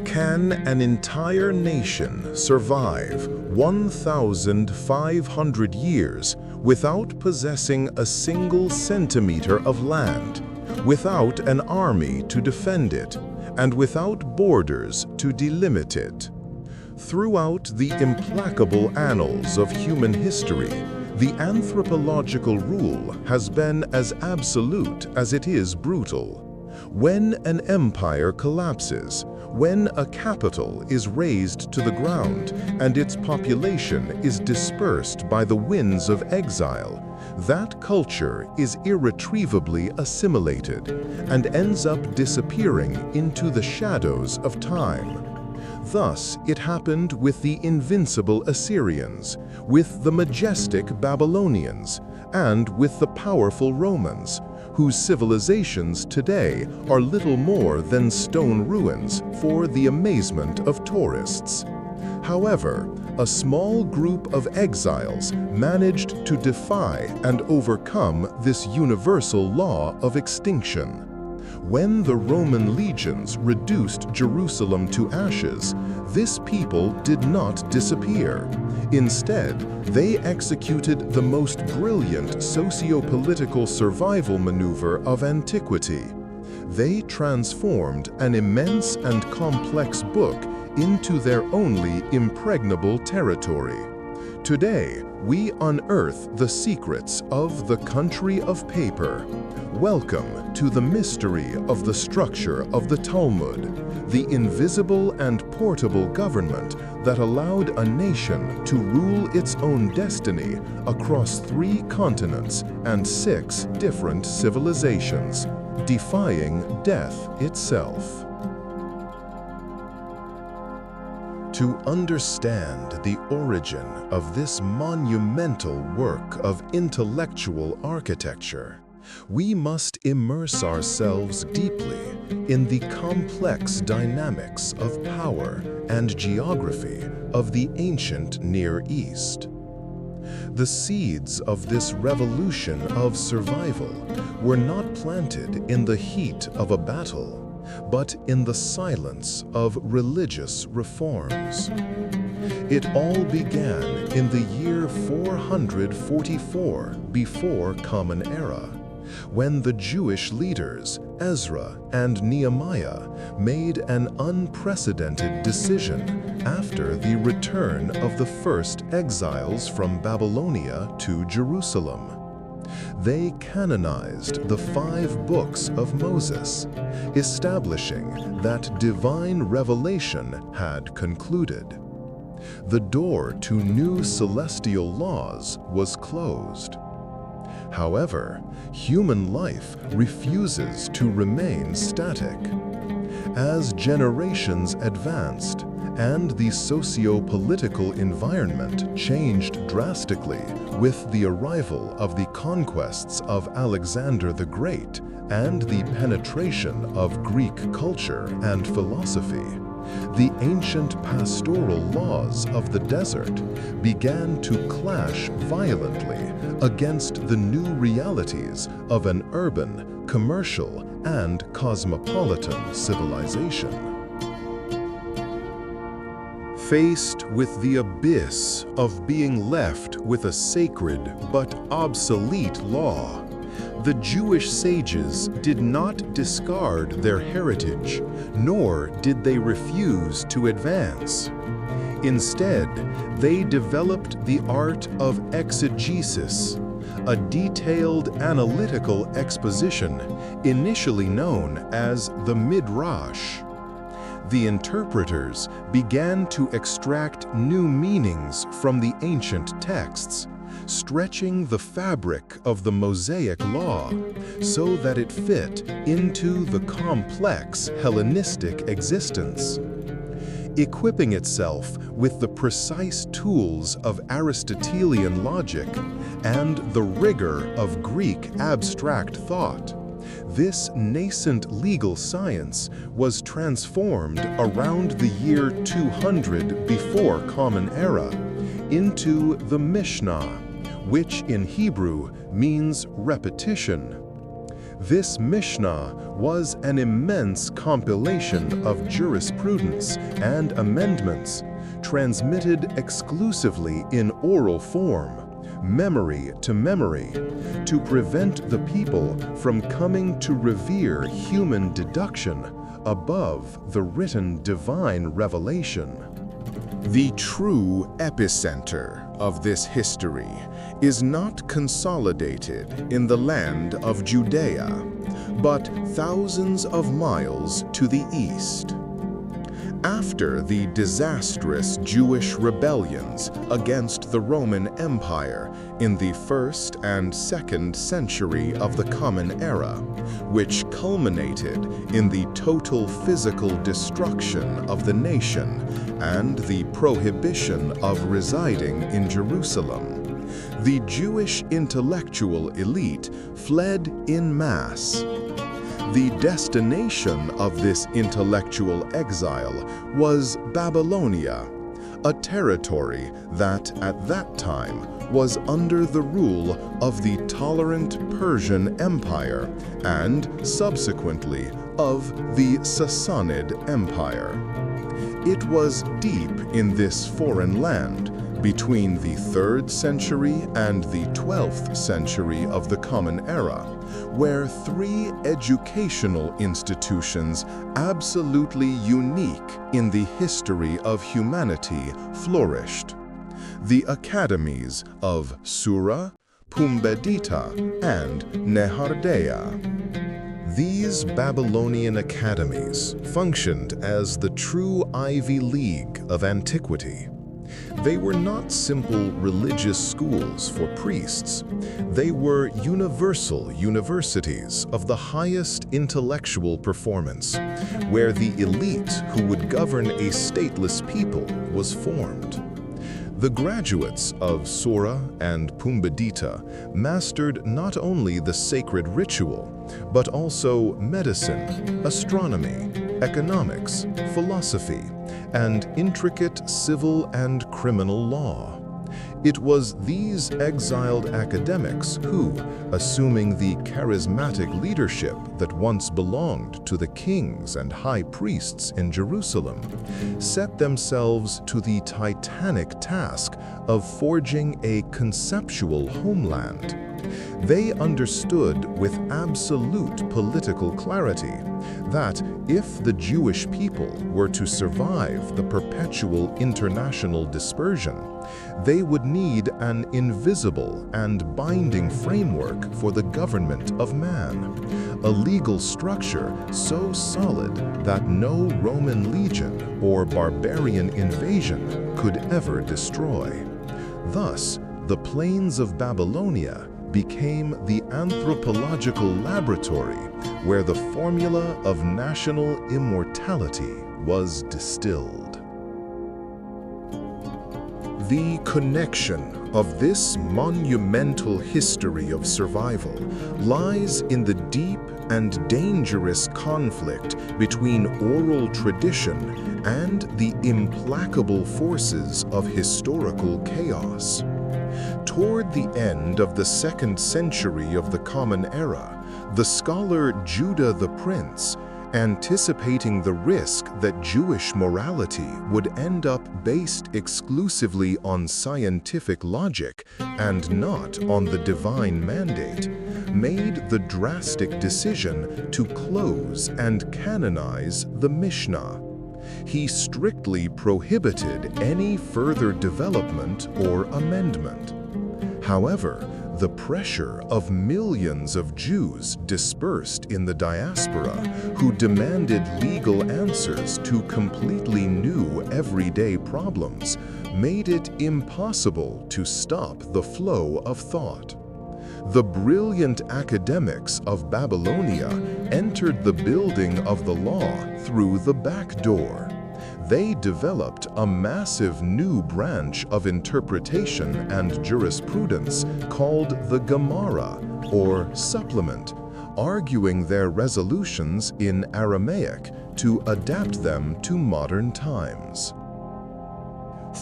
Can an entire nation survive 1,500 years without possessing a single centimeter of land, without an army to defend it, and without borders to delimit it? Throughout the implacable annals of human history, the anthropological rule has been as absolute as it is brutal. When an empire collapses, when a capital is razed to the ground and its population is dispersed by the winds of exile, that culture is irretrievably assimilated and ends up disappearing into the shadows of time. Thus, it happened with the invincible Assyrians, with the majestic Babylonians, and with the powerful Romans, whose civilizations today are little more than stone ruins for the amazement of tourists. However, a small group of exiles managed to defy and overcome this universal law of extinction. When the Roman legions reduced Jerusalem to ashes, this people did not disappear. Instead, they executed the most brilliant socio-political survival maneuver of antiquity. They transformed an immense and complex book into their only impregnable territory. Today, we unearth the secrets of the country of paper. Welcome to the mystery of the structure of the Talmud, the invisible and portable government that allowed a nation to rule its own destiny across 3 continents and 6 different civilizations, defying death itself. To understand the origin of this monumental work of intellectual architecture, we must immerse ourselves deeply in the complex dynamics of power and geography of the ancient Near East. The seeds of this revolution of survival were not planted in the heat of a battle, but in the silence of religious reforms. It all began in the year 444 before Common Era, when the Jewish leaders Ezra and Nehemiah made an unprecedented decision after the return of the first exiles from Babylonia to Jerusalem. They canonized the 5 books of Moses, establishing that divine revelation had concluded. The door to new celestial laws was closed. However, human life refuses to remain static. As generations advanced and the socio-political environment changed drastically with the arrival of the conquests of Alexander the Great and the penetration of Greek culture and philosophy, the ancient pastoral laws of the desert began to clash violently against the new realities of an urban, commercial, and cosmopolitan civilization. Faced with the abyss of being left with a sacred but obsolete law, the Jewish sages did not discard their heritage, nor did they refuse to advance. Instead, they developed the art of exegesis, a detailed analytical exposition initially known as the Midrash. The interpreters began to extract new meanings from the ancient texts, stretching the fabric of the Mosaic law so that it fit into the complex Hellenistic existence. Equipping itself with the precise tools of Aristotelian logic and the rigor of Greek abstract thought, this nascent legal science was transformed around the year 200 before Common Era into the Mishnah, which in Hebrew means repetition. This Mishnah was an immense compilation of jurisprudence and amendments, transmitted exclusively in oral form, memory to memory, to prevent the people from coming to revere human deduction above the written divine revelation. The true epicenter of this history is not consolidated in the land of Judea, but thousands of miles to the east. After the disastrous Jewish rebellions against the Roman Empire in the 1st and 2nd century of the Common Era, which culminated in the total physical destruction of the nation and the prohibition of residing in Jerusalem, the Jewish intellectual elite fled en masse. The destination of this intellectual exile was Babylonia, a territory that at that time was under the rule of the tolerant Persian Empire and subsequently of the Sassanid Empire. It was deep in this foreign land, between the 3rd century and the 12th century of the Common Era, where 3 educational institutions absolutely unique in the history of humanity flourished: the academies of Sura, Pumbedita, and Nehardea. These Babylonian academies functioned as the true Ivy League of antiquity. They were not simple religious schools for priests. They were universal universities of the highest intellectual performance, where the elite who would govern a stateless people was formed. The graduates of Sura and Pumbedita mastered not only the sacred ritual, but also medicine, astronomy, economics, philosophy, and intricate civil and criminal law. It was these exiled academics who, assuming the charismatic leadership that once belonged to the kings and high priests in Jerusalem, set themselves to the titanic task of forging a conceptual homeland. They understood with absolute political clarity that if the Jewish people were to survive the perpetual international dispersion, they would need an invisible and binding framework for the government of man, a legal structure so solid that no Roman legion or barbarian invasion could ever destroy. Thus, the plains of Babylonia became the anthropological laboratory where the formula of national immortality was distilled. The connection of this monumental history of survival lies in the deep and dangerous conflict between oral tradition and the implacable forces of historical chaos. Toward the end of the 2nd century of the Common Era, the scholar Judah the Prince, anticipating the risk that Jewish morality would end up based exclusively on scientific logic and not on the divine mandate, made the drastic decision to close and canonize the Mishnah. He strictly prohibited any further development or amendment. However, the pressure of millions of Jews dispersed in the diaspora who demanded legal answers to completely new everyday problems made it impossible to stop the flow of thought. The brilliant academics of Babylonia entered the building of the law through the back door. They developed a massive new branch of interpretation and jurisprudence called the Gemara, or supplement, arguing their resolutions in Aramaic to adapt them to modern times.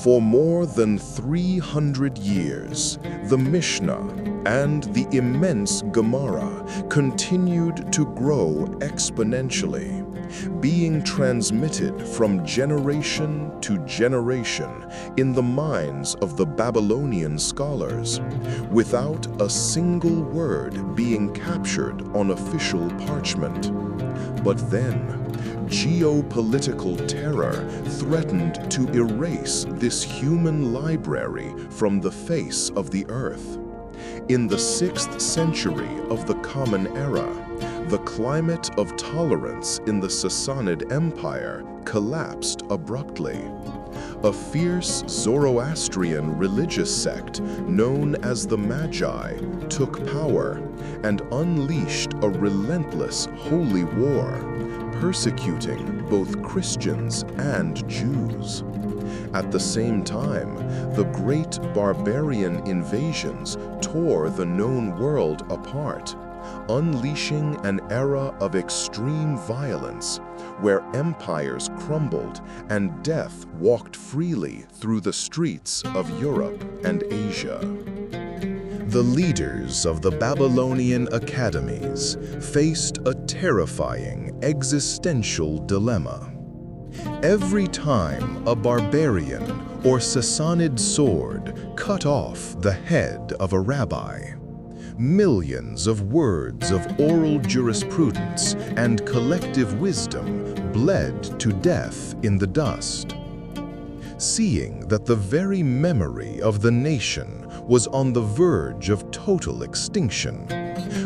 For more than 300 years, the Mishnah and the immense Gemara continued to grow exponentially, being transmitted from generation to generation in the minds of the Babylonian scholars, without a single word being captured on official parchment. But then, geopolitical terror threatened to erase this human library from the face of the earth. In the 6th century of the Common Era, the climate of tolerance in the Sassanid Empire collapsed abruptly. A fierce Zoroastrian religious sect known as the Magi took power and unleashed a relentless holy war, persecuting both Christians and Jews. At the same time, the great barbarian invasions tore the known world apart, unleashing an era of extreme violence where empires crumbled and death walked freely through the streets of Europe and Asia. The leaders of the Babylonian academies faced a terrifying existential dilemma. Every time a barbarian or Sassanid sword cut off the head of a rabbi, millions of words of oral jurisprudence and collective wisdom bled to death in the dust. Seeing that the very memory of the nation was on the verge of total extinction,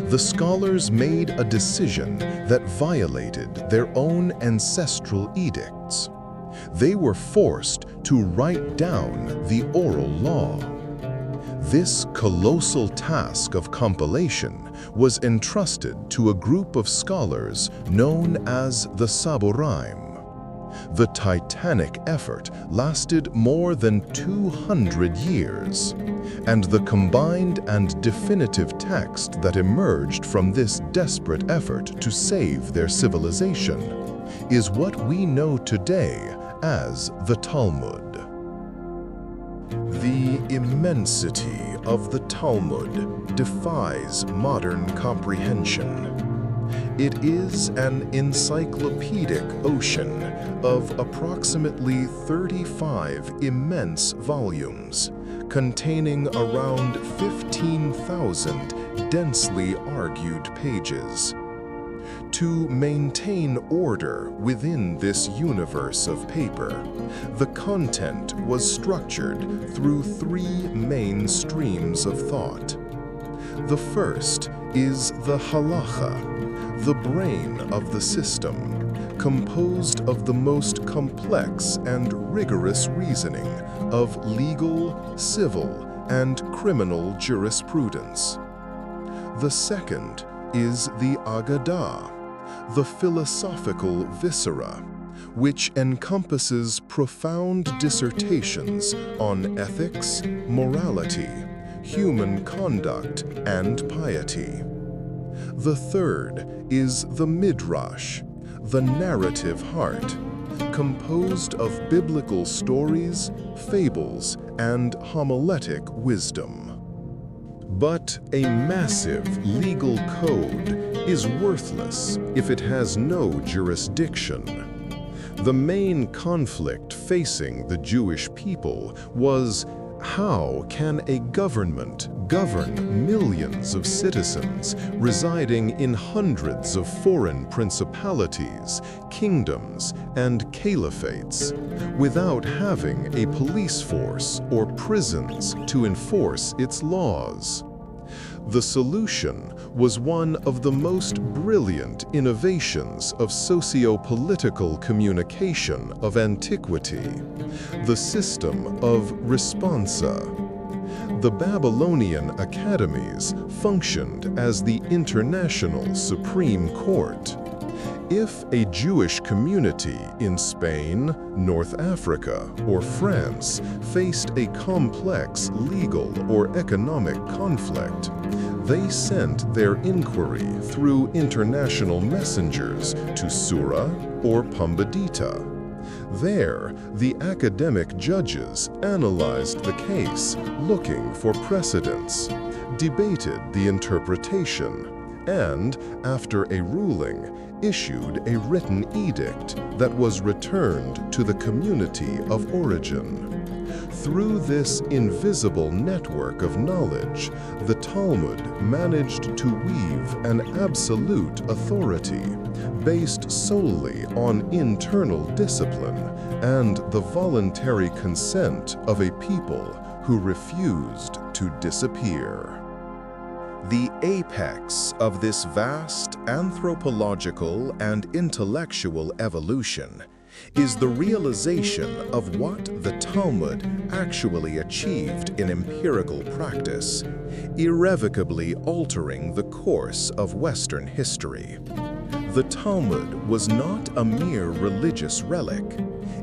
the scholars made a decision that violated their own ancestral edicts. They were forced to write down the oral law. This colossal task of compilation was entrusted to a group of scholars known as the Saboraim. The titanic effort lasted more than 200 years, and the combined and definitive text that emerged from this desperate effort to save their civilization is what we know today as the Talmud. The immensity of the Talmud defies modern comprehension. It is an encyclopedic ocean of approximately 35 immense volumes, containing around 15,000 densely argued pages. To maintain order within this universe of paper, the content was structured through 3 main streams of thought. The first is the halacha, the brain of the system, composed of the most complex and rigorous reasoning of legal, civil, and criminal jurisprudence. The second is the agadah, the philosophical viscera, which encompasses profound dissertations on ethics, morality, human conduct, and piety. The third is the midrash, the narrative heart, composed of biblical stories, fables, and homiletic wisdom. But a massive legal code is worthless if it has no jurisdiction. The main conflict facing the Jewish people was, how can a government govern millions of citizens residing in hundreds of foreign principalities, kingdoms, and caliphates without having a police force or prisons to enforce its laws? The solution was one of the most brilliant innovations of socio-political communication of antiquity, the system of Responsa. The Babylonian academies functioned as the international Supreme Court. If a Jewish community in Spain, North Africa, or France faced a complex legal or economic conflict, they sent their inquiry through international messengers to Sura or Pumbedita. There, the academic judges analyzed the case, looking for precedents, debated the interpretation, and, after a ruling, issued a written edict that was returned to the community of origin. Through this invisible network of knowledge, the Talmud managed to weave an absolute authority based solely on internal discipline and the voluntary consent of a people who refused to disappear. The apex of this vast anthropological and intellectual evolution is the realization of what the Talmud actually achieved in empirical practice, irrevocably altering the course of Western history. The Talmud was not a mere religious relic.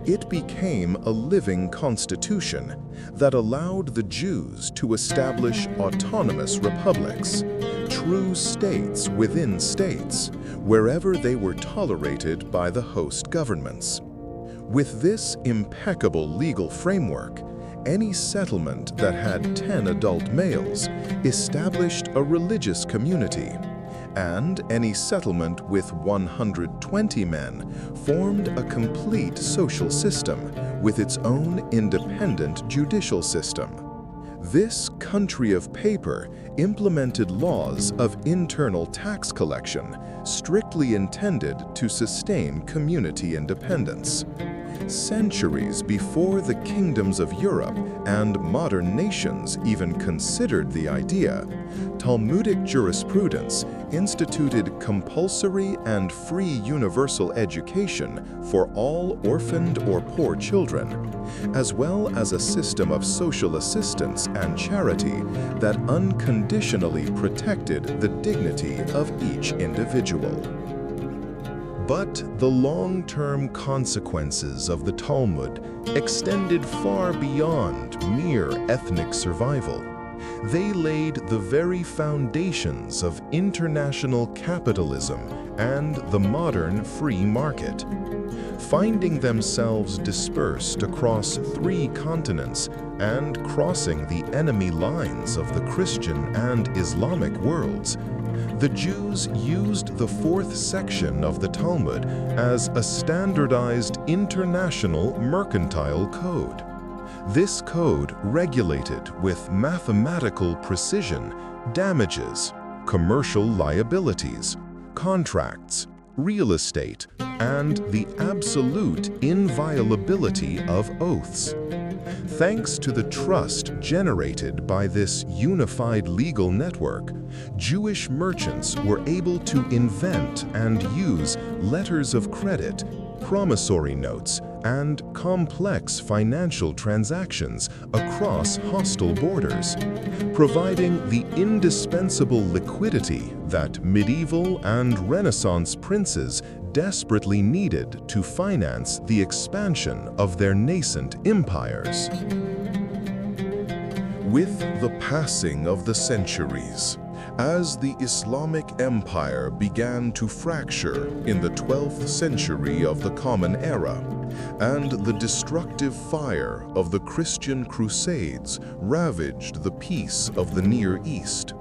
It became a living constitution that allowed the Jews to establish autonomous republics, true states within states, wherever they were tolerated by the host governments. With this impeccable legal framework, any settlement that had 10 adult males established a religious community, and any settlement with 120 men formed a complete social system with its own independent judicial system. This country of paper implemented laws of internal tax collection strictly intended to sustain community independence. Centuries before the kingdoms of Europe and modern nations even considered the idea, Talmudic jurisprudence instituted compulsory and free universal education for all orphaned or poor children, as well as a system of social assistance and charity that unconditionally protected the dignity of each individual. But the long-term consequences of the Talmud extended far beyond mere ethnic survival. They laid the very foundations of international capitalism and the modern free market. Finding themselves dispersed across 3 continents and crossing the enemy lines of the Christian and Islamic worlds, the Jews used the 4th section of the Talmud as a standardized international mercantile code. This code regulated with mathematical precision damages, commercial liabilities, contracts, real estate, and the absolute inviolability of oaths. Thanks to the trust generated by this unified legal network, Jewish merchants were able to invent and use letters of credit, promissory notes, and complex financial transactions across hostile borders, providing the indispensable liquidity that medieval and Renaissance princes desperately needed to finance the expansion of their nascent empires. With the passing of the centuries, as the Islamic Empire began to fracture in the 12th century of the Common Era, and the destructive fire of the Christian Crusades ravaged the peace of the Near East,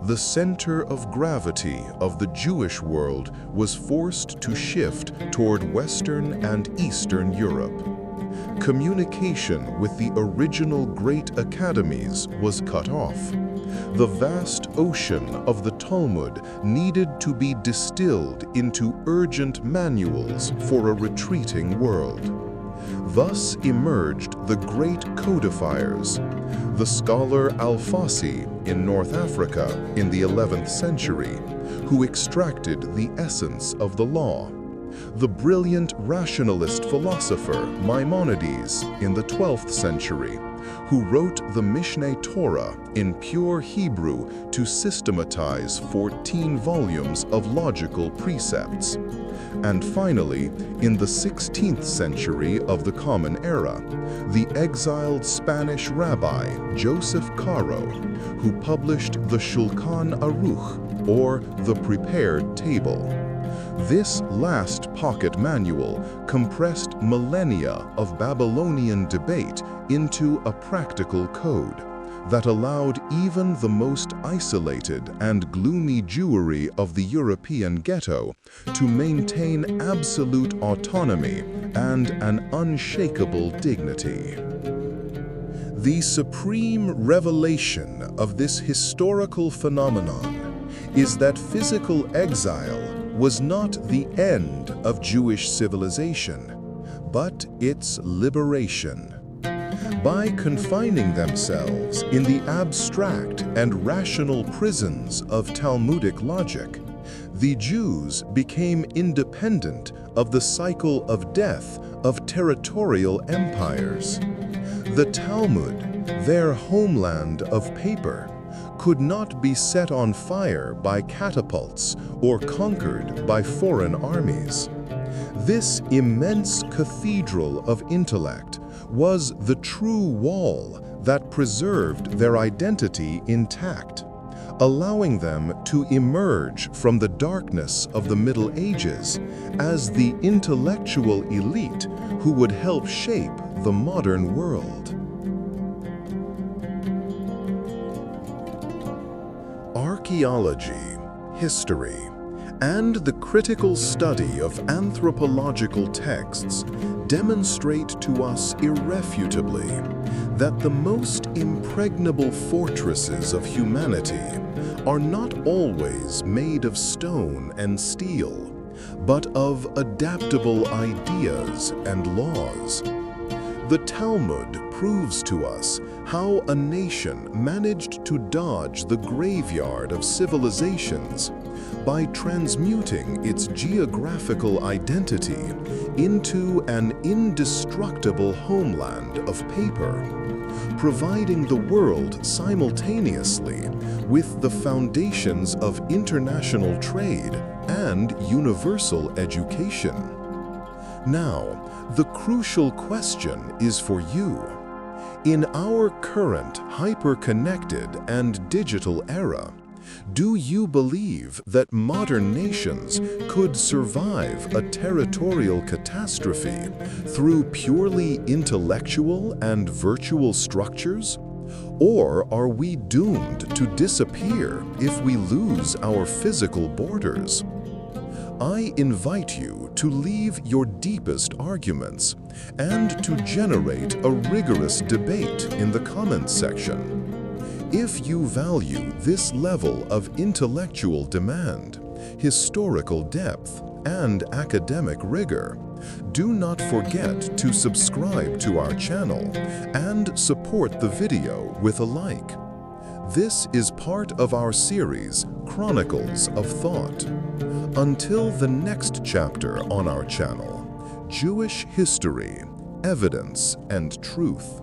the center of gravity of the Jewish world was forced to shift toward Western and Eastern Europe. Communication with the original great academies was cut off. The vast ocean of the Talmud needed to be distilled into urgent manuals for a retreating world. Thus emerged the great codifiers, the scholar Al-Fasi in North Africa in the 11th century, who extracted the essence of the law, the brilliant rationalist philosopher Maimonides in the 12th century, who wrote the Mishnah Torah in pure Hebrew to systematize 14 volumes of logical precepts. And finally, in the 16th century of the Common Era, the exiled Spanish rabbi Joseph Caro, who published the Shulchan Aruch, or the Prepared Table. This last pocket manual compressed millennia of Babylonian debate into a practical code, that allowed even the most isolated and gloomy Jewry of the European ghetto to maintain absolute autonomy and an unshakable dignity. The supreme revelation of this historical phenomenon is that physical exile was not the end of Jewish civilization, but its liberation. By confining themselves in the abstract and rational prisons of Talmudic logic, the Jews became independent of the cycle of death of territorial empires. The Talmud, their homeland of paper, could not be set on fire by catapults or conquered by foreign armies. This immense cathedral of intellect was the true wall that preserved their identity intact, allowing them to emerge from the darkness of the Middle Ages as the intellectual elite who would help shape the modern world. Archaeology, history, and the critical study of anthropological texts demonstrate to us irrefutably that the most impregnable fortresses of humanity are not always made of stone and steel, but of adaptable ideas and laws. The Talmud proves to us how a nation managed to dodge the graveyard of civilizations by transmuting its geographical identity into an indestructible homeland of paper, providing the world simultaneously with the foundations of international trade and universal education. Now, the crucial question is for you. In our current hyper-connected and digital era, do you believe that modern nations could survive a territorial catastrophe through purely intellectual and virtual structures? Or are we doomed to disappear if we lose our physical borders? I invite you to leave your deepest arguments and to generate a rigorous debate in the comments section. If you value this level of intellectual demand, historical depth, and academic rigor, do not forget to subscribe to our channel and support the video with a like. This is part of our series, Chronicles of Thought. Until the next chapter on our channel, Jewish History, Evidence and Truth.